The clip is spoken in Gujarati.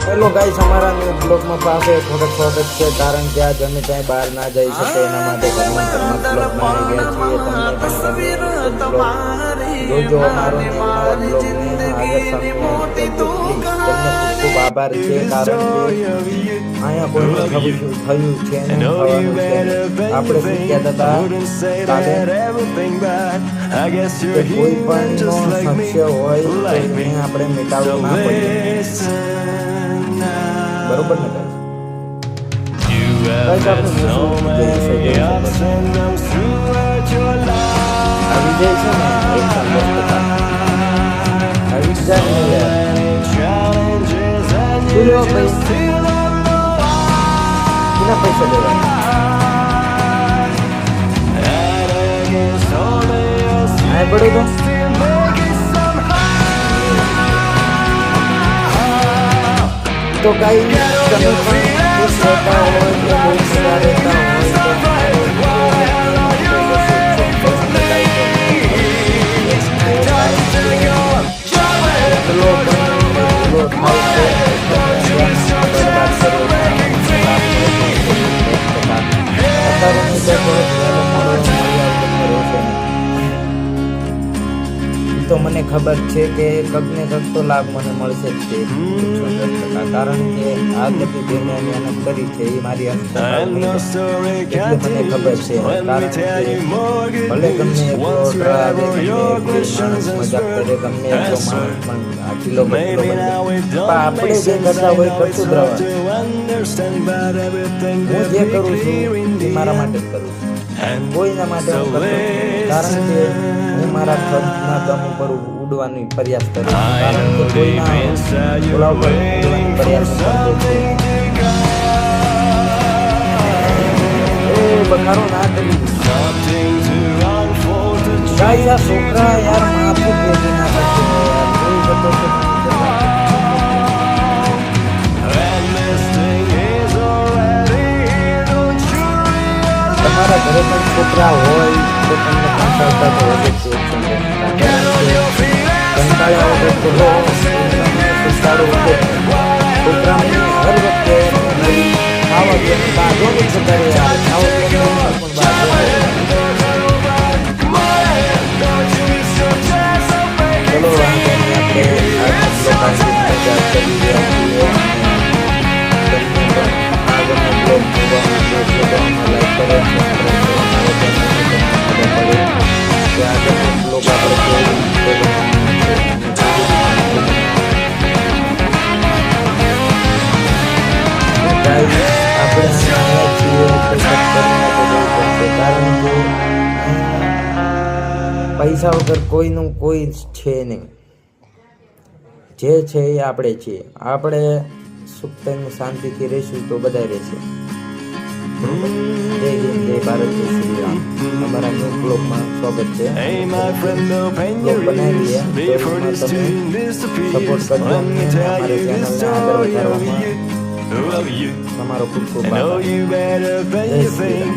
હેલો ગાઈસ, અમારા ન્યૂ બ્લોગમાં પાસે થોડોક સ્વાગત છે. કારણ કે આજ અમે ક્યાંય બહાર ના જઈ શકે એના માટે ઘરમાં બ્લોગમાં આવી ગયા છીએ. તમને પણ જોજો અમારો ને અમારા બ્લોગને આગળ સાથે કરજો પ્લીઝ. તમને ખૂબ ખૂબ આભાર છે. કારણ કે અહીંયા કોઈને થયું છે ને થવાનું છે. આપણે શું કહેતા હતા કે કોઈ પણ નો સંશય હોય તો એને આપણે મિટાવવું ના પડે. બરોબર ને ગાઈસ? આ વિજય છે ને એક સંદેશ હતા. આ વિજય ને કિના પૈસા દેવા આ પડો તો ગાઈસ, તમે પણ ખુશ રહેતા હોય કે કોઈ સજા રહેતા હોય તો મને ખબર છે કે કક ને કક તો લાભ મને મળશે જ છે. કારણ કે આ બધી જે મેં મહેનત કરી છે એ મારી એટલે મને ખબર છે. કારણ કે ભલે ગમે એટલો ડરાવે, મજાક કરે, ગમે એટલો માણસ પણ આટલો આપણે જે કરતા હોય કરતું જ રહેવાનું. હું જે કરું છું એ મારા માટે જ કરું છું, કોઈના માટે હું કરતો નથી. કારણ કે હું મારા ખર્ચના દમ ઉપર ઉડવાની પ્રયાસ કરું છું. કારણ કે કોઈના બોલા ઉપર ઉડવાની પ્રયાસ કરતો છું. બખારો ના કરી ગાઈસ, આ છોકરા યાર માથું ફેરવી નાખે છે યાર. કોઈ બધો તમારા ઘરે પણ છોકરા હોય તો તમને કંટાળતા તો હોય જ છે. કંટાળ્યા વગર તો કંટાળો વગર છોકરાઓને હર વખતે ખાવા પીવાની બાંધો નહીં જતા રહે. ખાવા પીવાનું પણ બાંધો. ચલો વાંધો નહીં, આપણે મજા કરી રહ્યા છીએ. આગળનો બ્લોગ જોવા માટે લાઈક કરો, પૈસા વગર કોઈનું કોઈ છે નહીં. જે છે એ આપણે છીએ. આપણે સુખ શાંતિથી રહીશું તો બધા રહેશે. જય હિન્દ, જય ભારત, જય શ્રી રામ. અમારા ન્યૂ બ્લોગમાં સ્વાગત છે. બ્લોગ બનાવીએ તો તમે સપોર્ટ કરજો અને અમારી ચેનલને આગળ વધારવામાં તમારો ખૂબ ખૂબ આભાર. જય શ્રી રામ.